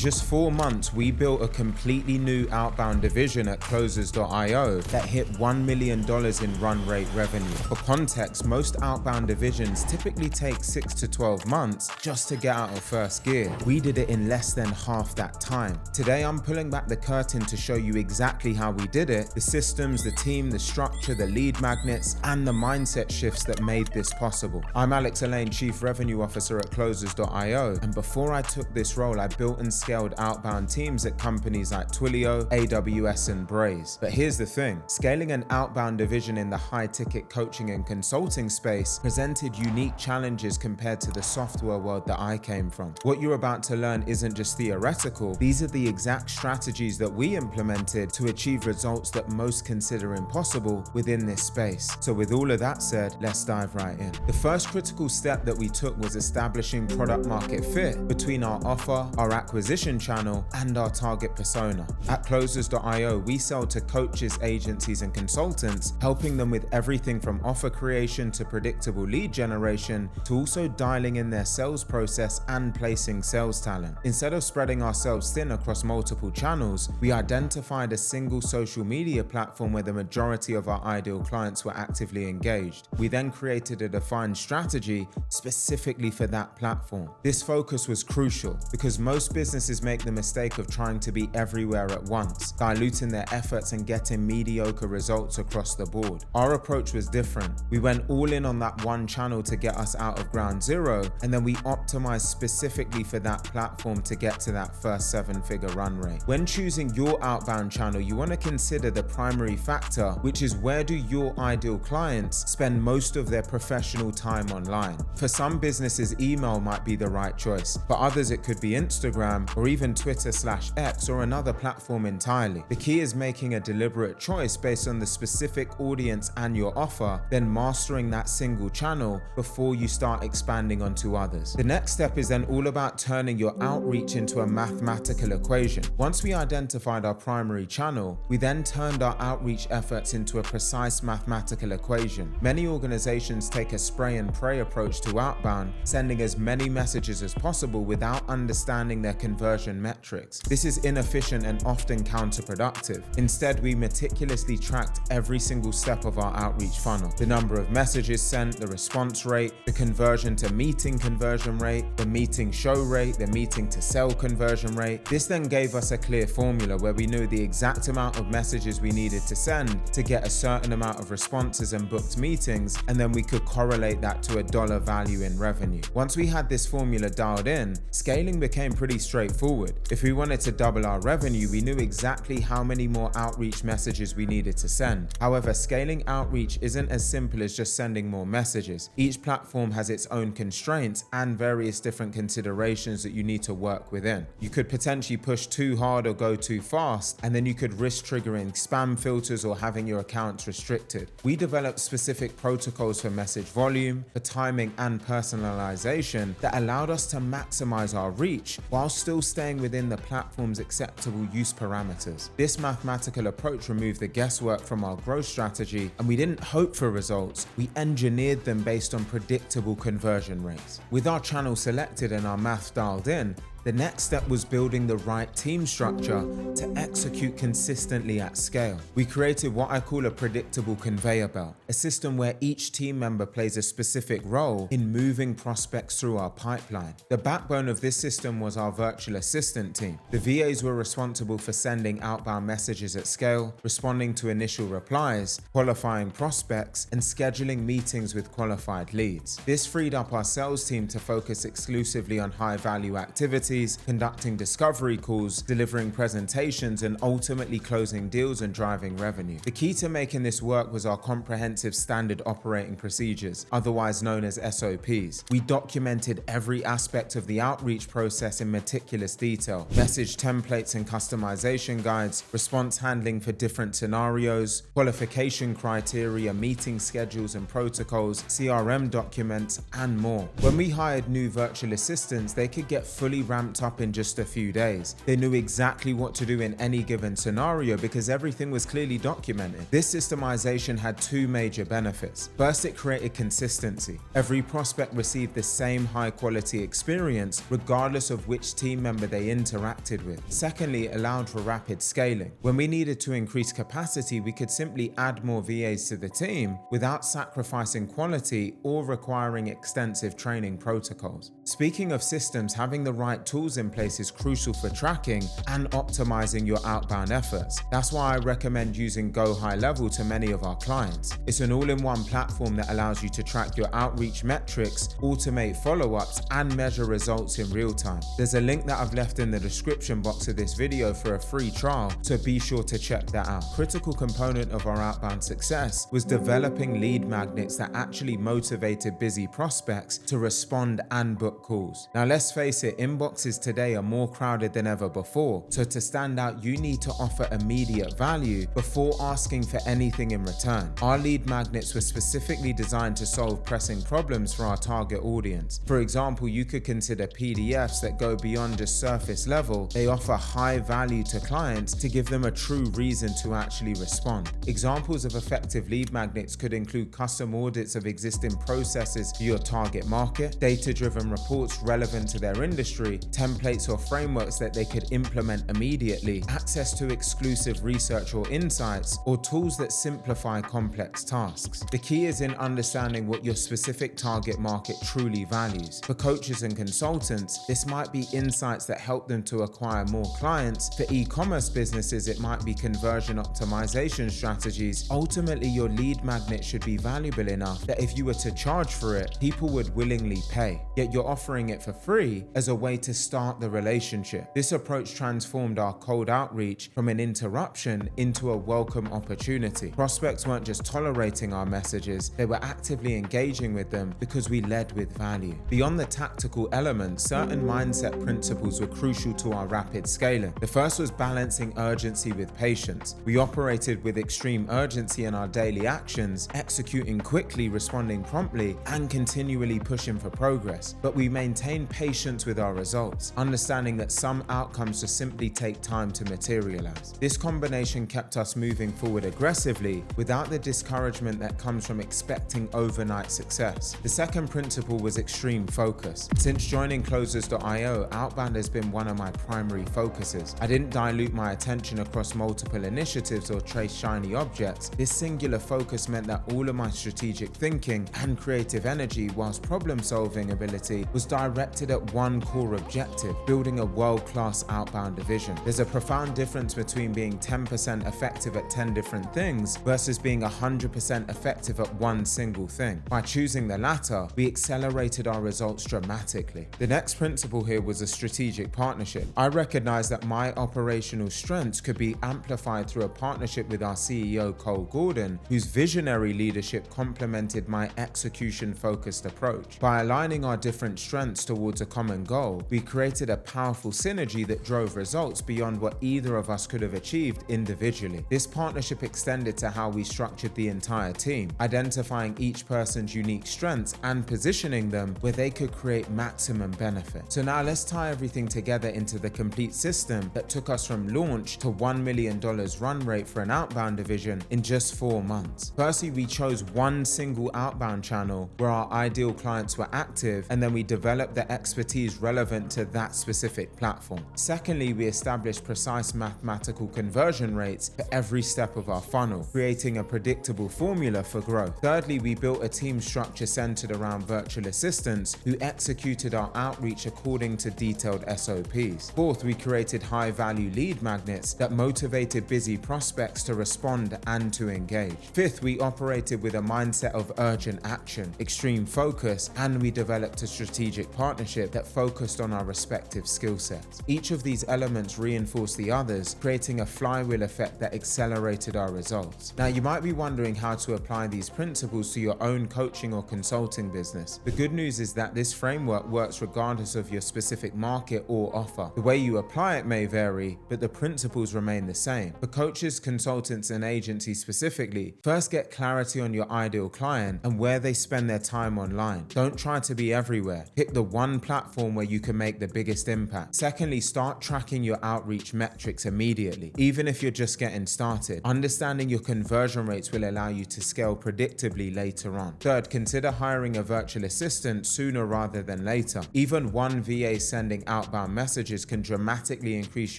just 4 months, we built a completely new outbound division at Closers.io that hit $1 million in run rate revenue. For context, most outbound divisions typically take 6 to 12 months just to get out of first gear. We did it in less than half that time. Today, I'm pulling back the curtain to show you exactly how we did it, the systems, the team, the structure, the lead magnets, and the mindset shifts that made this possible. I'm Alleyne, Chief Revenue Officer at Closers.io, and before I took this role, I built and scaled outbound teams at companies like Twilio, AWS, and Braze. But here's the thing, scaling an outbound division in the high-ticket coaching and consulting space presented unique challenges compared to the software world that I came from. What you're about to learn isn't just theoretical, these are the exact strategies that we implemented to achieve results that most consider impossible within this space. So with all of that said, let's dive right in. The first critical step that we took was establishing product market fit between our offer, our acquisition channel, and our target persona. At Closers.io, we sell to coaches, agencies, and consultants, helping them with everything from offer creation to predictable lead generation, to also dialing in their sales process and placing sales talent. Instead of spreading ourselves thin across multiple channels, we identified a single social media platform where the majority of our ideal clients were actively engaged. We then created a defined strategy specifically for that platform. This focus was crucial because most businesses make the mistake of trying to be everywhere at once, diluting their efforts and getting mediocre results across the board. Our approach was different. We went all in on that one channel to get us out of ground zero, and then we optimized specifically for that platform to get to that first 7-figure run rate. When choosing your outbound channel, you want to consider the primary factor, which is where do your ideal clients spend most of their professional time online. For some businesses, email might be the right choice. For others, it could be Instagram or even Twitter/X or another platform entirely. The key is making a deliberate choice based on the specific audience and your offer, then mastering that single channel before you start expanding onto others. The next step is then all about turning your outreach into a mathematical equation. Once we identified our primary channel, we then turned our outreach efforts into a precise mathematical equation. Many organizations take a spray and pray approach to outbound, sending as many messages as possible without understanding their conversion metrics. This is inefficient and often counterproductive. Instead, we meticulously tracked every single step of our outreach funnel. The number of messages sent, the response rate, the conversion to meeting conversion rate, the meeting show rate, the meeting to sell conversion rate. This then gave us a clear formula where we knew the exact amount of messages we needed to send to get a certain amount of responses and booked meetings, and then we could correlate that to a dollar value in revenue. Once we had this formula dialed in, scaling became pretty straightforward. If we wanted to double our revenue, we knew exactly how many more outreach messages we needed to send. However, scaling outreach isn't as simple as just sending more messages. Each platform has its own constraints and various different considerations that you need to work within. You could potentially push too hard or go too fast, and then you could risk triggering spam filters or having your accounts restricted. We developed specific protocols for message volume, for timing, and personalization that allowed us to maximize our reach while still staying within the platform's acceptable use parameters. This mathematical approach removed the guesswork from our growth strategy, and we didn't hope for results, we engineered them based on predictable conversion rates. With our channel selected and our math dialed in, the next step was building the right team structure to execute consistently at scale. We created what I call a predictable conveyor belt, a system where each team member plays a specific role in moving prospects through our pipeline. The backbone of this system was our virtual assistant team. The VAs were responsible for sending outbound messages at scale, responding to initial replies, qualifying prospects, and scheduling meetings with qualified leads. This freed up our sales team to focus exclusively on high-value activities, conducting discovery calls, delivering presentations, and ultimately closing deals and driving revenue. The key to making this work was our comprehensive standard operating procedures, otherwise known as SOPs. We documented every aspect of the outreach process in meticulous detail: message templates and customization guides, response handling for different scenarios, qualification criteria, meeting schedules and protocols, CRM documents, and more. When we hired new virtual assistants, they could get fully ramped ramped up in just a few days. They knew exactly what to do in any given scenario because everything was clearly documented. This systemization had two major benefits. First, it created consistency. Every prospect received the same high-quality experience regardless of which team member they interacted with. Secondly, it allowed for rapid scaling. When we needed to increase capacity, we could simply add more VAs to the team without sacrificing quality or requiring extensive training protocols. Speaking of systems, having the right tools in place is crucial for tracking and optimizing your outbound efforts. That's why I recommend using Go High Level to many of our clients. It's an all-in-one platform that allows you to track your outreach metrics, automate follow-ups, and measure results in real time. There's a link that I've left in the description box of this video for a free trial, so be sure to check that out. Critical component of our outbound success was developing lead magnets that actually motivated busy prospects to respond and book calls. Now let's face it, inboxes today are more crowded than ever before, so to stand out you need to offer immediate value before asking for anything in return. Our lead magnets were specifically designed to solve pressing problems for our target audience. For example, you could consider PDFs that go beyond just surface level. They offer high value to clients to give them a true reason to actually respond. Examples of effective lead magnets could include custom audits of existing processes for your target market, data-driven reports relevant to their industry, templates or frameworks that they could implement immediately, access to exclusive research or insights, or tools that simplify complex tasks. The key is in understanding what your specific target market truly values. For coaches and consultants, this might be insights that help them to acquire more clients. For e-commerce businesses, it might be conversion optimization strategies. Ultimately, your lead magnet should be valuable enough that if you were to charge for it, people would willingly pay. Yet you're offering it for free as a way to start the relationship. This approach transformed our cold outreach from an interruption into a welcome opportunity. Prospects weren't just tolerating our messages, they were actively engaging with them because we led with value. Beyond the tactical elements, certain mindset principles were crucial to our rapid scaling. The first was balancing urgency with patience. We operated with extreme urgency in our daily actions, executing quickly, responding promptly, and continually pushing for progress. But we maintained patience with our results, understanding that some outcomes just simply take time to materialize. This combination kept us moving forward aggressively without the discouragement that comes from expecting overnight success. The second principle was extreme focus. Since joining Closers.io, Outbound has been one of my primary focuses. I didn't dilute my attention across multiple initiatives or chase shiny objects. This singular focus meant that all of my strategic thinking and creative energy, whilst problem-solving ability, was directed at one core objective: building a world-class outbound division. There's a profound difference between being 10% effective at 10 different things versus being 100% effective at one single thing. By choosing the latter, we accelerated our results dramatically. The next principle here was a strategic partnership. I recognized that my operational strengths could be amplified through a partnership with our CEO, Cole Gordon, whose visionary leadership complemented my execution-focused approach. By aligning our different strengths towards a common goal, we created a powerful synergy that drove results beyond what either of us could have achieved individually. This partnership extended to how we structured the entire team, identifying each person's unique strengths and positioning them where they could create maximum benefit. So now let's tie everything together into the complete system that took us from launch to $1 million run rate for an outbound division in just 4 months. Firstly, we chose one single outbound channel where our ideal clients were active, and then we developed the expertise relevant to that specific platform. Secondly, we established precise mathematical conversion rates for every step of our funnel, creating a predictable formula for growth. Thirdly, we built a team structure centered around virtual assistants who executed our outreach according to detailed SOPs. Fourth, we created high-value lead magnets that motivated busy prospects to respond and to engage. Fifth, we operated with a mindset of urgent action, extreme focus, and we developed a strategic partnership that focused on our respective skill sets. Each of these elements reinforced the others, creating a flywheel effect that accelerated our results. Now, you might be wondering how to apply these principles to your own coaching or consulting business. The good news is that this framework works regardless of your specific market or offer. The way you apply it may vary, but the principles remain the same. For coaches, consultants, and agencies specifically, first get clarity on your ideal client and where they spend their time online. Don't try to be everywhere. Pick the one platform where you can make make the biggest impact. Secondly, start tracking your outreach metrics immediately, even if you're just getting started. Understanding your conversion rates will allow you to scale predictably later on. Third, consider hiring a virtual assistant sooner rather than later. Even one VA sending outbound messages can dramatically increase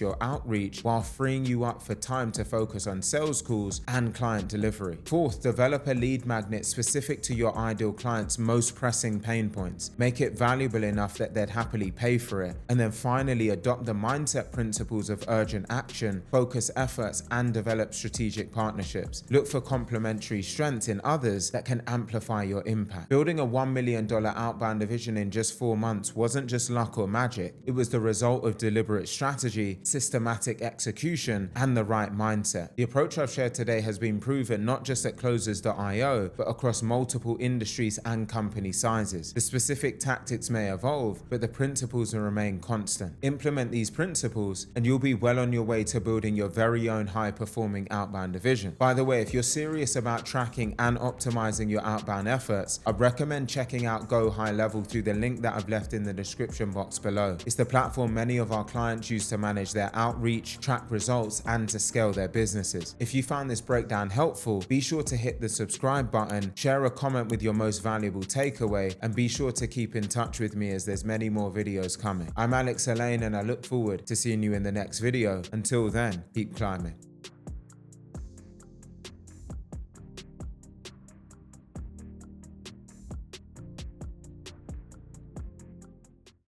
your outreach while freeing you up for time to focus on sales calls and client delivery. Fourth, develop a lead magnet specific to your ideal client's most pressing pain points. Make it valuable enough that they'd happily pay for it. And then finally, adopt the mindset principles of urgent action, focus efforts, and develop strategic partnerships. Look for complementary strengths in others that can amplify your impact. Building a $1 million outbound division in just 4 months wasn't just luck or magic. It was the result of deliberate strategy, systematic execution, and the right mindset. The approach I've shared today has been proven not just at closers.io, but across multiple industries and company sizes. The specific tactics may evolve, but the principles will remain constant. Implement these principles, and you'll be well on your way to building your very own high-performing outbound division. By the way, if you're serious about tracking and optimizing your outbound efforts, I'd recommend checking out Go High Level through the link that I've left in the description box below. It's the platform many of our clients use to manage their outreach, track results, and to scale their businesses. If you found this breakdown helpful, be sure to hit the subscribe button, share a comment with your most valuable takeaway, and be sure to keep in touch with me as there's many more videos coming. I'm Alleyne, and I look forward to seeing you in the next video. Until then, keep climbing.